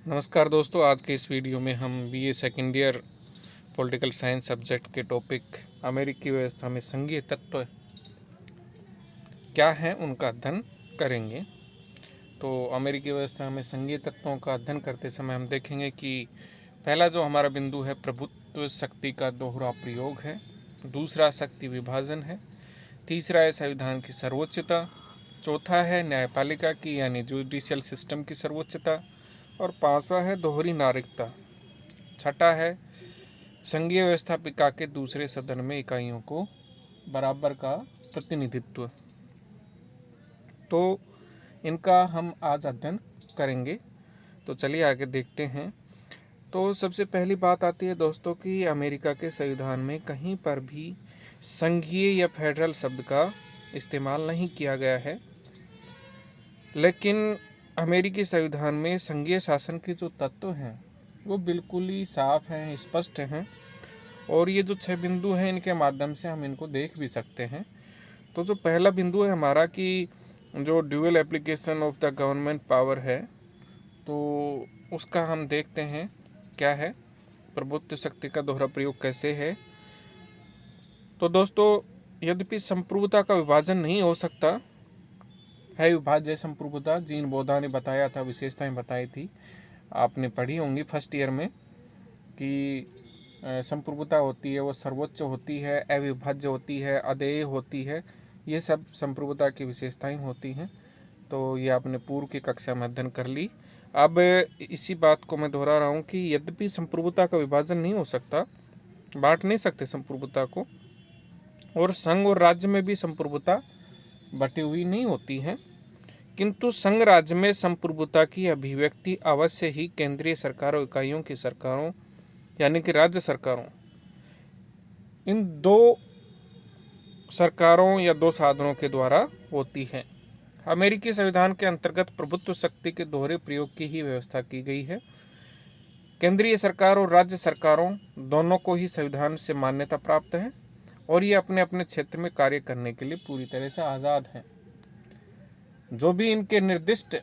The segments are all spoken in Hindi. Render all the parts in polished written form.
नमस्कार दोस्तों, आज के इस वीडियो में हम BA second year political science subject के टॉपिक अमेरिकी व्यवस्था में संघीय तत्व क्या हैं उनका अध्ययन करेंगे। तो अमेरिकी व्यवस्था में संघीय तत्वों का अध्ययन करते समय हम देखेंगे कि पहला जो हमारा बिंदु है प्रभुत्व शक्ति का दोहरा प्रयोग है, दूसरा शक्ति विभाजन है, तीसरा है संविधान की सर्वोच्चता, चौथा है न्यायपालिका की यानी जुडिशियल सिस्टम की सर्वोच्चता और पांचवा है दोहरी नागरिकता, छठा है संघीय व्यवस्थापिका के दूसरे सदन में इकाइयों को बराबर का प्रतिनिधित्व। तो इनका हम आज अध्ययन करेंगे। तो चलिए आगे देखते हैं। तो सबसे पहली बात आती है दोस्तों कि अमेरिका के संविधान में कहीं पर भी संघीय या फेडरल शब्द का इस्तेमाल नहीं किया गया है, लेकिन अमेरिकी संविधान में संघीय शासन के जो तत्व हैं वो बिल्कुल ही साफ हैं, स्पष्ट हैं और ये जो 6 बिंदु हैं इनके माध्यम से हम इनको देख भी सकते हैं। तो जो पहला बिंदु है हमारा कि जो dual application of the government power है, तो उसका हम देखते हैं क्या है, प्रभुत्व शक्ति का दोहरा प्रयोग कैसे है। तो दोस्तों, यद्यपि संप्रभुता का विभाजन नहीं हो सकता है, विभाज्य संप्रभुता जीन बोधा ने बताया था, विशेषताएं बताई थी, आपने पढ़ी होंगी फर्स्ट ईयर में कि संप्रभुता होती है वो सर्वोच्च होती है, अविभाज्य होती है, अदेय होती है, ये सब संप्रभुता की विशेषताएं होती हैं। तो ये आपने पूर्व की कक्षा में अध्ययन कर ली। अब इसी बात को मैं दोहरा रहा हूँ कि यद्यपि संप्रभुता का विभाजन नहीं हो सकता, बांट नहीं सकते संप्रभुता को, और संघ और राज्य में भी संप्रभुता बटी हुई नहीं होती है, किंतु संघ राज्य में संप्रभुता की अभिव्यक्ति अवश्य ही केंद्रीय सरकारों इकाइयों की सरकारों यानी कि राज्य सरकारों, इन दो सरकारों या दो साधनों के द्वारा होती है। अमेरिकी संविधान के अंतर्गत प्रभुत्व शक्ति के दोहरे प्रयोग की ही व्यवस्था की गई है। केंद्रीय सरकार और राज्य सरकारों दोनों को ही संविधान से मान्यता प्राप्त है और ये अपने अपने क्षेत्र में कार्य करने के लिए पूरी तरह से आज़ाद हैं। जो भी इनके निर्दिष्ट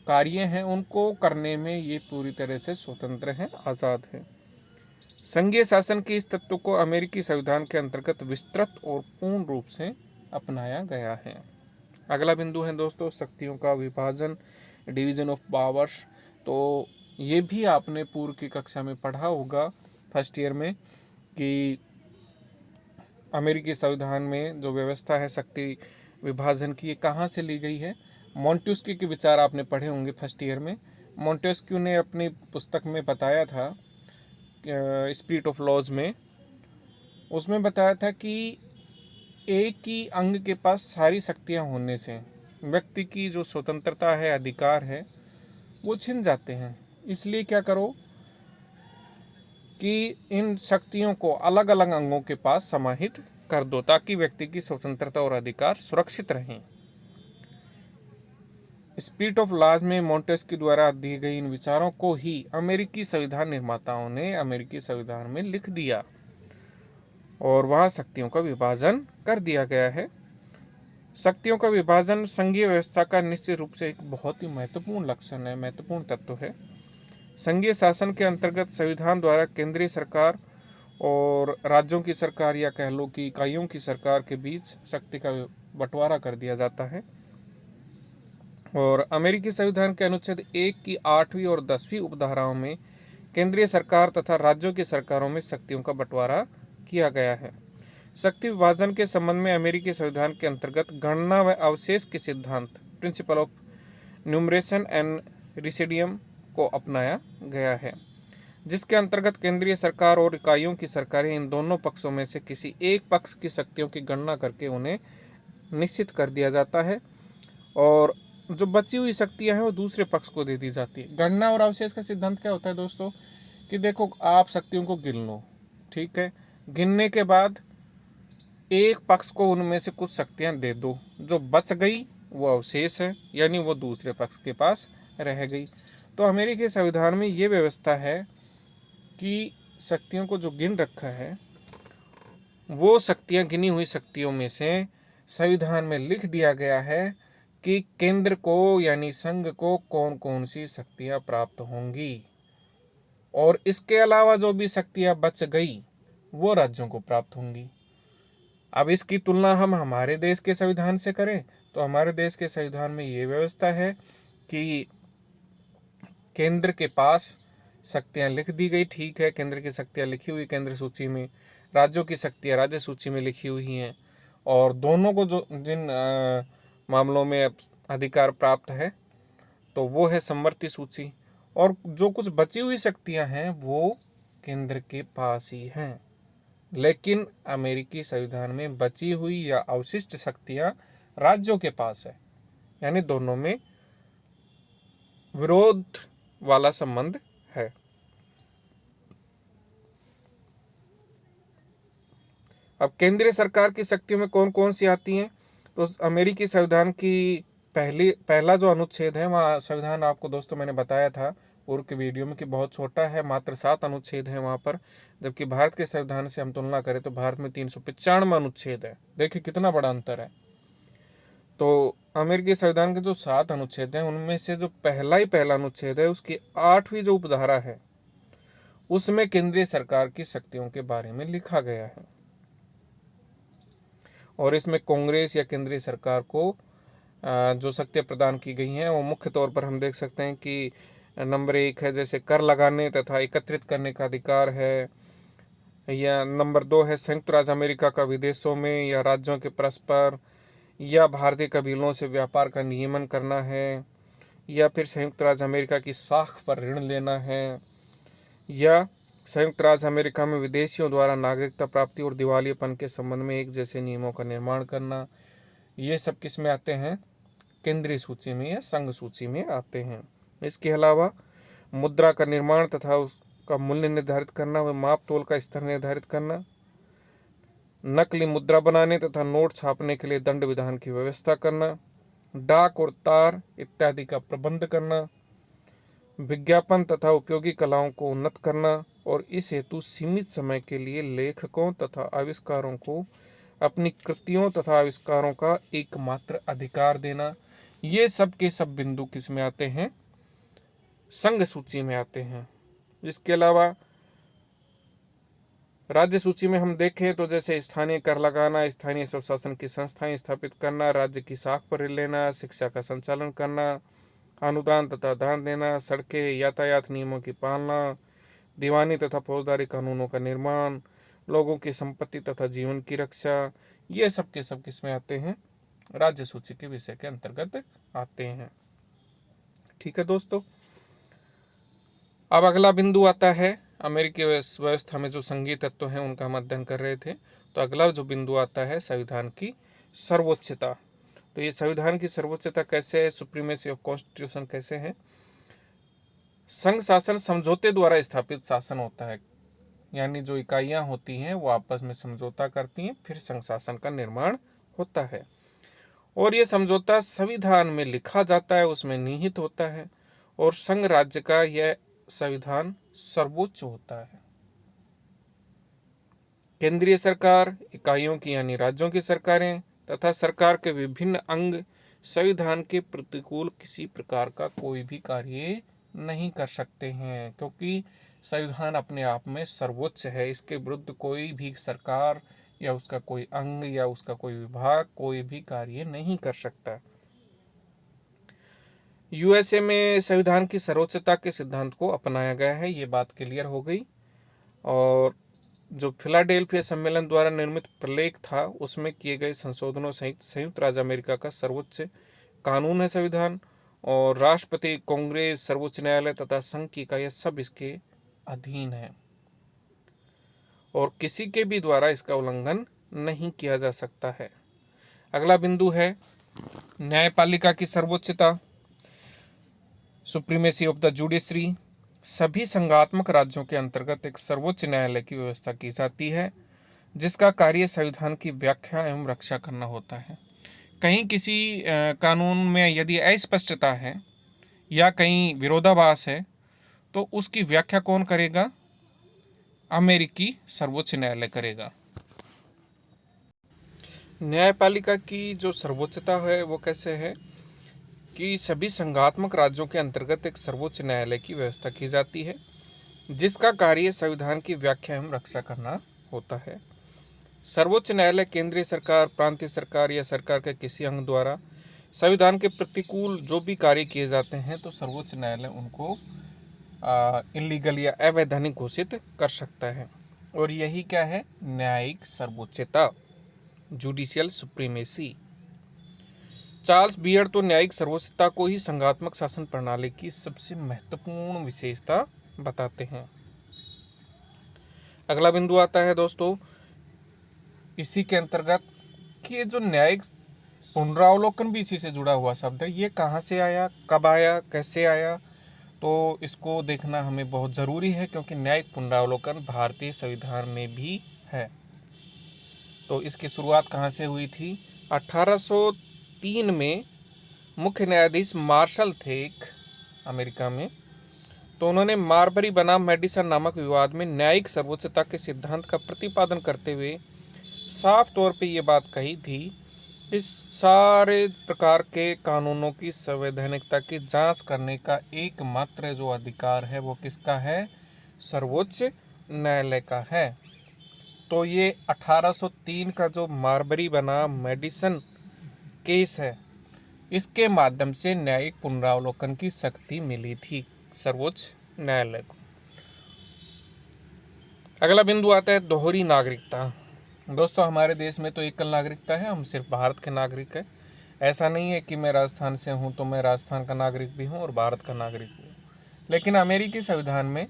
कार्य हैं उनको करने में ये पूरी तरह से स्वतंत्र हैं, आज़ाद हैं। संघीय शासन के इस तत्व को अमेरिकी संविधान के अंतर्गत विस्तृत और पूर्ण रूप से अपनाया गया है। अगला बिंदु है दोस्तों शक्तियों का विभाजन, डिवीजन ऑफ पावर्स। तो ये भी आपने पूर्व की कक्षा में पढ़ा होगा फर्स्ट ईयर में कि अमेरिकी संविधान में जो व्यवस्था है शक्ति विभाजन की, ये कहाँ से ली गई है। मॉन्टेस्क्यू के विचार आपने पढ़े होंगे फर्स्ट ईयर में। मॉन्टेस्क्यू ने अपनी पुस्तक में बताया था, स्पिरिट ऑफ लॉज में, उसमें बताया था कि एक ही अंग के पास सारी शक्तियां होने से व्यक्ति की जो स्वतंत्रता है, अधिकार है, वो छिन जाते हैं। इसलिए क्या करो कि इन शक्तियों को अलग अलग अंगों के पास समाहित कर दो ताकि व्यक्ति की स्वतंत्रता और अधिकार सुरक्षित रहें। स्पिरिट ऑफ लॉज में मॉन्टेस्क्यू द्वारा दिए गए इन विचारों को ही अमेरिकी संविधान निर्माताओं ने अमेरिकी संविधान में लिख दिया और वहाँ शक्तियों का विभाजन कर दिया गया है। शक्तियों का विभाजन संघीय व्यवस्था का निश्चित रूप से एक बहुत ही महत्वपूर्ण लक्षण है, महत्वपूर्ण तत्व है। संघीय शासन के अंतर्गत संविधान द्वारा केंद्रीय सरकार और राज्यों की सरकार या कह लो कि इकाइयों की सरकार के बीच शक्ति का बंटवारा कर दिया जाता है। और अमेरिकी संविधान के अनुच्छेद 1 की 8वीं और 10वीं उपधाराओं में केंद्रीय सरकार तथा राज्यों की सरकारों में शक्तियों का बंटवारा किया गया है। शक्ति विभाजन के संबंध में अमेरिकी संविधान के अंतर्गत गणना व अवशेष के सिद्धांत प्रिंसिपल ऑफ न्यूमरेशन एंड रिसिडियम को अपनाया गया है, जिसके अंतर्गत केंद्रीय सरकार और इकाइयों की सरकारें इन दोनों पक्षों में से किसी एक पक्ष की शक्तियों की गणना करके उन्हें निश्चित कर दिया जाता है और जो बची हुई शक्तियां हैं वो दूसरे पक्ष को दे दी जाती है। गणना और अवशेष का सिद्धांत क्या होता है दोस्तों कि देखो आप शक्तियों को गिन लो, ठीक है, गिनने के बाद एक पक्ष को उनमें से कुछ शक्तियां दे दो, जो बच गई वो अवशेष है यानी वो दूसरे पक्ष के पास रह गई। तो अमेरिकी संविधान में ये व्यवस्था है कि शक्तियों को जो गिन रखा है वो शक्तियां गिनी हुई शक्तियों में से संविधान में लिख दिया गया है कि केंद्र को यानी संघ को कौन कौन सी शक्तियां प्राप्त होंगी, और इसके अलावा जो भी शक्तियां बच गई वो राज्यों को प्राप्त होंगी। अब इसकी तुलना हम हमारे देश के संविधान से करें तो हमारे देश के संविधान में ये व्यवस्था है कि केंद्र के पास शक्तियां लिख दी गई, ठीक है, केंद्र की शक्तियां लिखी हुई केंद्र सूची में, राज्यों की शक्तियां राज्य सूची में लिखी हुई हैं, और दोनों को जो जिन मामलों में अधिकार प्राप्त है तो वो है समवर्ती सूची, और जो कुछ बची हुई शक्तियां हैं वो केंद्र के पास ही हैं। लेकिन अमेरिकी संविधान में बची हुई या अवशिष्ट शक्तियां राज्यों के पास है, यानी दोनों में विरोध वाला संबंध है। अब केंद्रीय सरकार की शक्तियों में कौन कौन सी आती हैं, तो अमेरिकी संविधान की पहला जो अनुच्छेद है, वहाँ संविधान आपको दोस्तों मैंने बताया था पूर्व के वीडियो में कि बहुत छोटा है, मात्र 7 अनुच्छेद है वहाँ पर, जबकि भारत के संविधान से हम तुलना करें तो भारत में 395 अनुच्छेद है। देखिए कितना बड़ा अंतर है। तो अमेरिकी संविधान के जो 7 अनुच्छेद हैं उनमें से जो पहला अनुच्छेद है उसकी 8वीं जो उपधारा है उसमें केंद्रीय सरकार की शक्तियों के बारे में लिखा गया है, और इसमें कांग्रेस या केंद्रीय सरकार को जो शक्तियाँ प्रदान की गई हैं वो मुख्य तौर पर हम देख सकते हैं कि नंबर 1 है जैसे कर लगाने तथा एकत्रित करने का अधिकार है, या नंबर 2 है संयुक्त राज्य अमेरिका का विदेशों में या राज्यों के परस्पर या भारतीय कबीलों से व्यापार का नियमन करना है, या फिर संयुक्त राज्य अमेरिका की साख पर ऋण लेना है, या संयुक्त राज्य अमेरिका में विदेशियों द्वारा नागरिकता प्राप्ति और दिवालियेपन के संबंध में एक जैसे नियमों का निर्माण करना। ये सब किस में आते हैं, केंद्रीय सूची में या संघ सूची में आते हैं। इसके अलावा मुद्रा का निर्माण तथा उसका मूल्य निर्धारित करना व माप तोल का स्तर निर्धारित करना, नकली मुद्रा बनाने तथा नोट छापने के लिए दंड विधान की व्यवस्था करना, डाक और तार इत्यादि का प्रबंध करना, विज्ञापन तथा उपयोगी कलाओं को उन्नत करना, और इस हेतु सीमित समय के लिए लेखकों तथा आविष्कारों को अपनी कृतियों तथा आविष्कारों का एकमात्र अधिकार देना। ये सब के सब बिंदु किस में आते हैं, संघ सूची में आते हैं। इसके अलावा राज्य सूची में हम देखें तो जैसे स्थानीय कर लगाना, स्थानीय स्वशासन की संस्थाएं स्थापित करना, राज्य की साख पर लेना, शिक्षा का संचालन करना, अनुदान तथा दान देना, सड़कें यातायात नियमों की पालना, दीवानी तथा फौजदारी कानूनों का निर्माण, लोगों की संपत्ति तथा जीवन की रक्षा, ये सब के सब किस में आते हैं, राज्य सूची के विषय के अंतर्गत आते हैं। ठीक है दोस्तों, अब अगला बिंदु आता है, अमेरिकी व्यवस्था में जो संघीय तत्व हैं उनका हम अध्ययन कर रहे थे, तो अगला जो बिंदु आता है संविधान की सर्वोच्चता। तो ये संविधान की सर्वोच्चता कैसे है, सुप्रीमेसी ऑफ कॉन्स्टिट्यूशन कैसे है। संघ शासन समझौते द्वारा स्थापित शासन होता है, यानी जो इकाइयां होती हैं वो आपस में समझौता करती हैं, फिर संघ शासन का निर्माण होता है, और ये समझौता संविधान में लिखा जाता है, उसमें निहित होता है, और संघ राज्य का यह संविधान सर्वोच्च होता है। केंद्रीय सरकार, इकाइयों की यानी राज्यों की सरकारें तथा सरकार के विभिन्न अंग संविधान के प्रतिकूल किसी प्रकार का कोई भी कार्य नहीं कर सकते हैं, क्योंकि संविधान अपने आप में सर्वोच्च है। इसके विरुद्ध कोई भी सरकार या उसका कोई अंग या उसका कोई विभाग कोई भी कार्य नहीं कर सकता। यूएसए में संविधान की सर्वोच्चता के सिद्धांत को अपनाया गया है, ये बात क्लियर हो गई। और जो फिलाडेल्फिया सम्मेलन द्वारा निर्मित प्रलेख था उसमें किए गए संशोधनों सहित संयुक्त राज्य अमेरिका का सर्वोच्च कानून है संविधान, और राष्ट्रपति, कांग्रेस, सर्वोच्च न्यायालय तथा संघ की इकाइयां सब इसके अधीन है, और किसी के भी द्वारा इसका उल्लंघन नहीं किया जा सकता है। अगला बिंदु है न्यायपालिका की सर्वोच्चता, सुप्रीमेसी ऑफ द जुडिशरी। सभी संघात्मक राज्यों के अंतर्गत एक सर्वोच्च न्यायालय की व्यवस्था की जाती है, जिसका कार्य संविधान की व्याख्या एवं रक्षा करना होता है। कहीं किसी कानून में यदि अस्पष्टता है या कहीं विरोधाभास है तो उसकी व्याख्या कौन करेगा, अमेरिकी सर्वोच्च न्यायालय करेगा। न्यायपालिका की जो सर्वोच्चता है वो कैसे है, कि सभी संघात्मक राज्यों के अंतर्गत एक सर्वोच्च न्यायालय की व्यवस्था की जाती है, जिसका कार्य संविधान की व्याख्या एवं रक्षा करना होता है। सर्वोच्च न्यायालय केंद्रीय सरकार, प्रांतीय सरकार या सरकार के किसी अंग द्वारा संविधान के प्रतिकूल जो भी कार्य किए जाते हैं तो सर्वोच्च न्यायालय उनको इलीगल या अवैधानिक घोषित कर सकता है। और यही क्या है? न्यायिक सर्वोच्चता, जुडिशियल सुप्रीमेसी। चार्ल्स बियर्ड तो न्यायिक सर्वोच्चता को ही संघात्मक शासन प्रणाली की सबसे महत्वपूर्ण विशेषता बताते हैं। अगला बिंदु आता है दोस्तों इसी के अंतर्गत कि ये जो न्यायिक पुनरावलोकन भी इसी से जुड़ा हुआ शब्द है, ये कहाँ से आया, कब आया, कैसे आया, तो इसको देखना हमें बहुत ज़रूरी है, क्योंकि न्यायिक पुनरावलोकन भारतीय संविधान में भी है। तो इसकी शुरुआत कहाँ से हुई थी? 1803 में मुख्य न्यायाधीश मार्शल थे एक अमेरिका में, तो उन्होंने मार्बरी बनाम मेडिसन नामक विवाद में न्यायिक सर्वोच्चता के सिद्धांत का प्रतिपादन करते हुए साफ तौर पे ये बात कही थी, इस सारे प्रकार के कानूनों की संवैधानिकता की जांच करने का एकमात्र जो अधिकार है वो किसका है? सर्वोच्च न्यायालय का है। तो ये 1803 का जो मार्बरी बनाम मेडिसन केस है, इसके माध्यम से न्यायिक पुनरावलोकन की शक्ति मिली थी सर्वोच्च न्यायालय को। अगला बिंदु आता है दोहरी नागरिकता। दोस्तों हमारे देश में तो एकल नागरिकता है, हम सिर्फ भारत के नागरिक हैं। ऐसा नहीं है कि मैं राजस्थान से हूँ तो मैं राजस्थान का नागरिक भी हूँ और भारत का नागरिक भी हूँ। लेकिन अमेरिकी संविधान में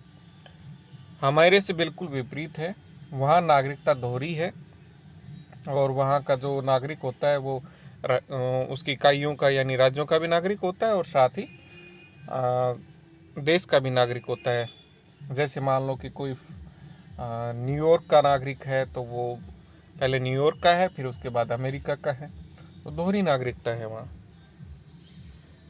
हमारे से बिल्कुल विपरीत है, वहाँ नागरिकता दोहरी है और वहाँ का जो नागरिक होता है वो उसकी इकाइयों का यानी राज्यों का भी नागरिक होता है और साथ ही देश का भी नागरिक होता है। जैसे मान लो कि कोई न्यूयॉर्क का नागरिक है तो वो पहले न्यूयॉर्क का है, फिर उसके बाद अमेरिका का है, तो दोहरी नागरिकता है वहाँ।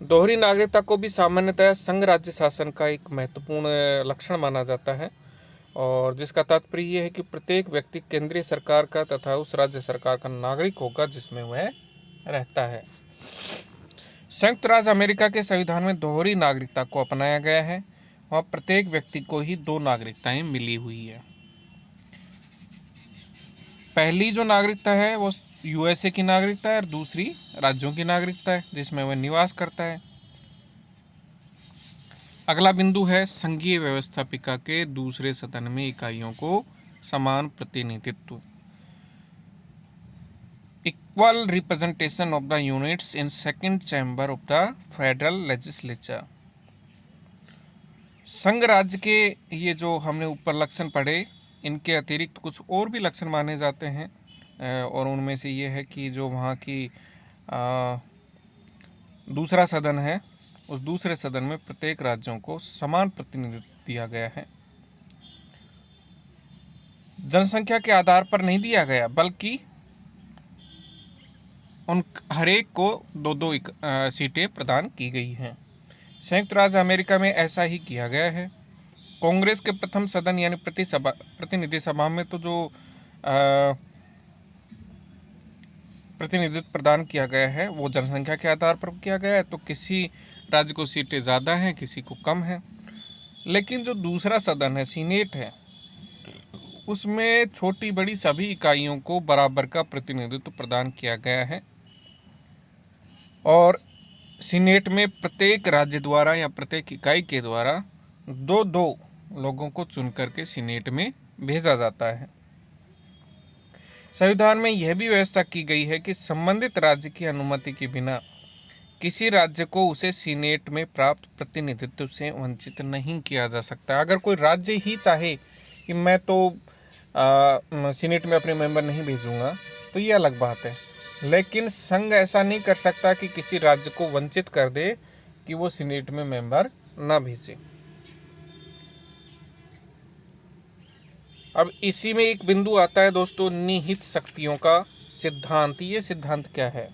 दोहरी नागरिकता को भी सामान्यतः संघ राज्य शासन का एक महत्वपूर्ण लक्षण माना जाता है, और जिसका तात्पर्य यह है कि प्रत्येक व्यक्ति केंद्रीय सरकार का तथा उस राज्य सरकार का नागरिक होगा जिसमें वह रहता है। संयुक्त राज्य अमेरिका के संविधान में दोहरी नागरिकता को अपनाया गया है और प्रत्येक व्यक्ति को ही 2 नागरिकताएं मिली हुई है। पहली जो नागरिकता है वो यूएसए की नागरिकता है और दूसरी राज्यों की नागरिकता है जिसमें वह निवास करता है। अगला बिंदु है संघीय व्यवस्थापिका के दूसरे सदन में इकाइयों को समान प्रतिनिधित्व, equal representation of the units in second chamber of the federal legislature. संघ राज्य के ये जो हमने ऊपर लक्षण पढ़े, इनके अतिरिक्त कुछ और भी लक्षण माने जाते हैं, और उनमें से ये है कि जो वहाँ की दूसरा सदन है, उस दूसरे सदन में प्रत्येक राज्यों को समान प्रतिनिधित्व दिया गया है। जनसंख्या के आधार पर नहीं दिया गया, बल्कि उन हरेक को 2-2 सीटें प्रदान की गई हैं। संयुक्त राज्य अमेरिका में ऐसा ही किया गया है। कांग्रेस के प्रथम सदन यानी प्रतिनिधि सभा में तो जो प्रतिनिधित्व प्रदान किया गया है वो जनसंख्या के आधार पर किया गया है, तो किसी राज्य को सीटें ज़्यादा हैं, किसी को कम है। लेकिन जो दूसरा सदन है, सीनेट है, उसमें छोटी बड़ी सभी इकाइयों को बराबर का प्रतिनिधित्व प्रदान किया गया है, और सीनेट में प्रत्येक राज्य द्वारा या प्रत्येक इकाई के द्वारा 2-2 लोगों को चुन करके सीनेट में भेजा जाता है। संविधान में यह भी व्यवस्था की गई है कि संबंधित राज्य की अनुमति के बिना किसी राज्य को उसे सीनेट में प्राप्त प्रतिनिधित्व से वंचित नहीं किया जा सकता। अगर कोई राज्य ही चाहे कि मैं तो सीनेट में अपने मेंबर नहीं भेजूंगा तो ये अलग बात है, लेकिन संघ ऐसा नहीं कर सकता कि किसी राज्य को वंचित कर दे कि वो सीनेट में मेंबर ना भेजे। अब इसी में एक बिंदु आता है दोस्तों, निहित शक्तियों का सिद्धांत। ये सिद्धांत क्या है?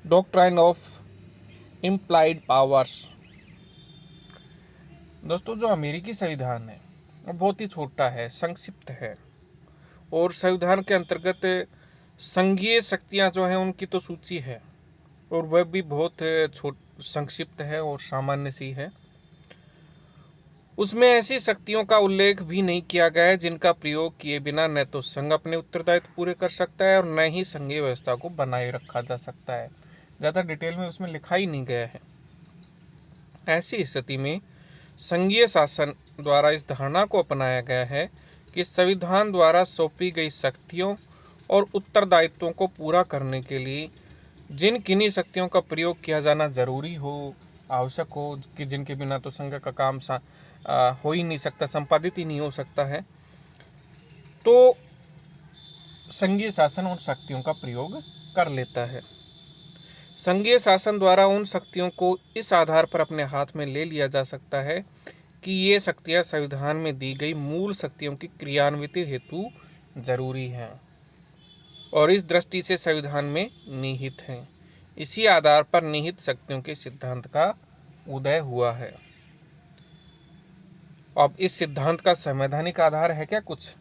Doctrine of implied powers. दोस्तों जो अमेरिकी संविधान है वो बहुत ही छोटा है, संक्षिप्त है, और संविधान के अंतर्गत संघीय शक्तियां जो हैं उनकी तो सूची है, और वह भी बहुत संक्षिप्त है और सामान्य सी है। उसमें ऐसी शक्तियों का उल्लेख भी नहीं किया गया है जिनका प्रयोग किए बिना न तो संघ अपने उत्तरदायित्व पूरे कर सकता है और न ही संघीय व्यवस्था को बनाए रखा जा सकता है। ज़्यादा डिटेल में उसमें लिखा ही नहीं गया है। ऐसी स्थिति में संघीय शासन द्वारा इस धारणा को अपनाया गया है कि संविधान द्वारा सौंपी गई शक्तियों और उत्तरदायित्वों को पूरा करने के लिए जिन किन्हीं शक्तियों का प्रयोग किया जाना जरूरी हो, आवश्यक हो, कि जिनके बिना तो संघ का काम हो ही नहीं सकता, संपादित ही नहीं हो सकता है, तो संघीय शासन उन शक्तियों का प्रयोग कर लेता है। संघीय शासन द्वारा उन शक्तियों को इस आधार पर अपने हाथ में ले लिया जा सकता है कि ये शक्तियां संविधान में दी गई मूल शक्तियों की क्रियान्विति हेतु जरूरी हैं और इस दृष्टि से संविधान में निहित हैं। इसी आधार पर निहित शक्तियों के सिद्धांत का उदय हुआ है। अब इस सिद्धांत का संवैधानिक आधार है क्या कुछ,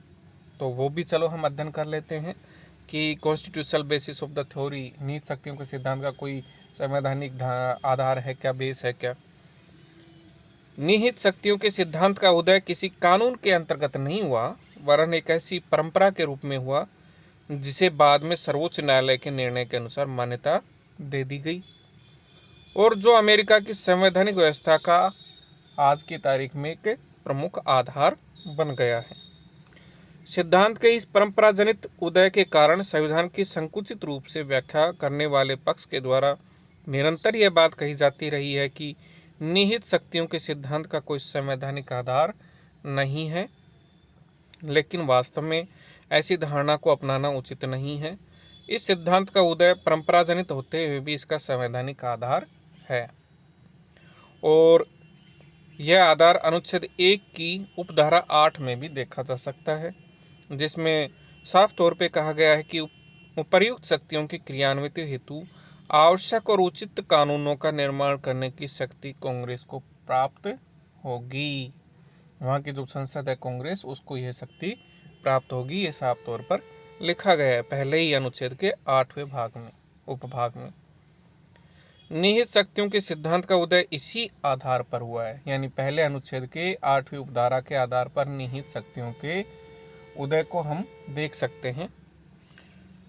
तो वो भी चलो हम अध्ययन कर लेते हैं कि constitutional basis of the theory, निहित शक्तियों के सिद्धांत का कोई संवैधानिक आधार है क्या, बेस है क्या। निहित शक्तियों के सिद्धांत का उदय किसी कानून के अंतर्गत नहीं हुआ, वरन एक ऐसी परंपरा के रूप में हुआ जिसे बाद में सर्वोच्च न्यायालय के निर्णय के अनुसार मान्यता दे दी गई और जो अमेरिका की संवैधानिक व्यवस्था का आज की तारीख में एक प्रमुख आधार बन गया है। सिद्धांत के इस परंपरा जनित उदय के कारण संविधान की संकुचित रूप से व्याख्या करने वाले पक्ष के द्वारा निरंतर यह बात कही जाती रही है कि निहित शक्तियों के सिद्धांत का कोई संवैधानिक आधार नहीं है, लेकिन वास्तव में ऐसी धारणा को अपनाना उचित नहीं है। इस सिद्धांत का उदय परंपरा जनित होते हुए भी इसका संवैधानिक आधार है और यह आधार अनुच्छेद 1 की उपधारा 8 में भी देखा जा सकता है, जिसमें साफ तौर पे कहा गया है कि उपर्युक्त शक्तियों की क्रियान्विति हेतु आवश्यक और उचित कानूनों का निर्माण करने की शक्ति कांग्रेस को प्राप्त होगी। वहाँ की जो संसद है कांग्रेस, उसको यह शक्ति प्राप्त होगी, ये साफ तौर पर लिखा गया है पहले ही अनुच्छेद के 8वें भाग में, उपभाग में। निहित शक्तियों के सिद्धांत का उदय इसी आधार पर हुआ है, यानी पहले अनुच्छेद के 8वीं उपधारा के आधार पर निहित शक्तियों के उदय को हम देख सकते हैं।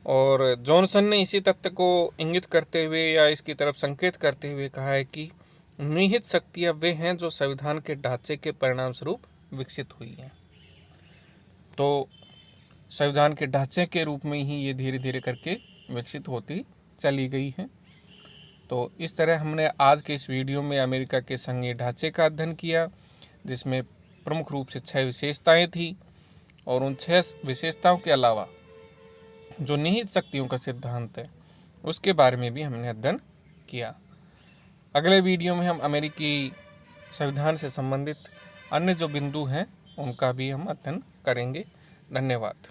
और जॉनसन ने इसी तथ्य को इंगित करते हुए या इसकी तरफ संकेत करते हुए कहा है कि निहित शक्तियाँ वे हैं जो संविधान के ढांचे के परिणाम स्वरूप विकसित हुई हैं। तो संविधान के ढांचे के रूप में ही ये धीरे धीरे करके विकसित होती चली गई है। तो इस तरह हमने आज के इस वीडियो में अमेरिका के संघीय ढांचे का अध्ययन किया, जिसमें प्रमुख रूप से 6 विशेषताएं थी और उन 6 विशेषताओं के अलावा जो निहित शक्तियों का सिद्धांत है उसके बारे में भी हमने अध्ययन किया। अगले वीडियो में हम अमेरिकी संविधान से संबंधित अन्य जो बिंदु हैं उनका भी हम अध्ययन करेंगे। धन्यवाद।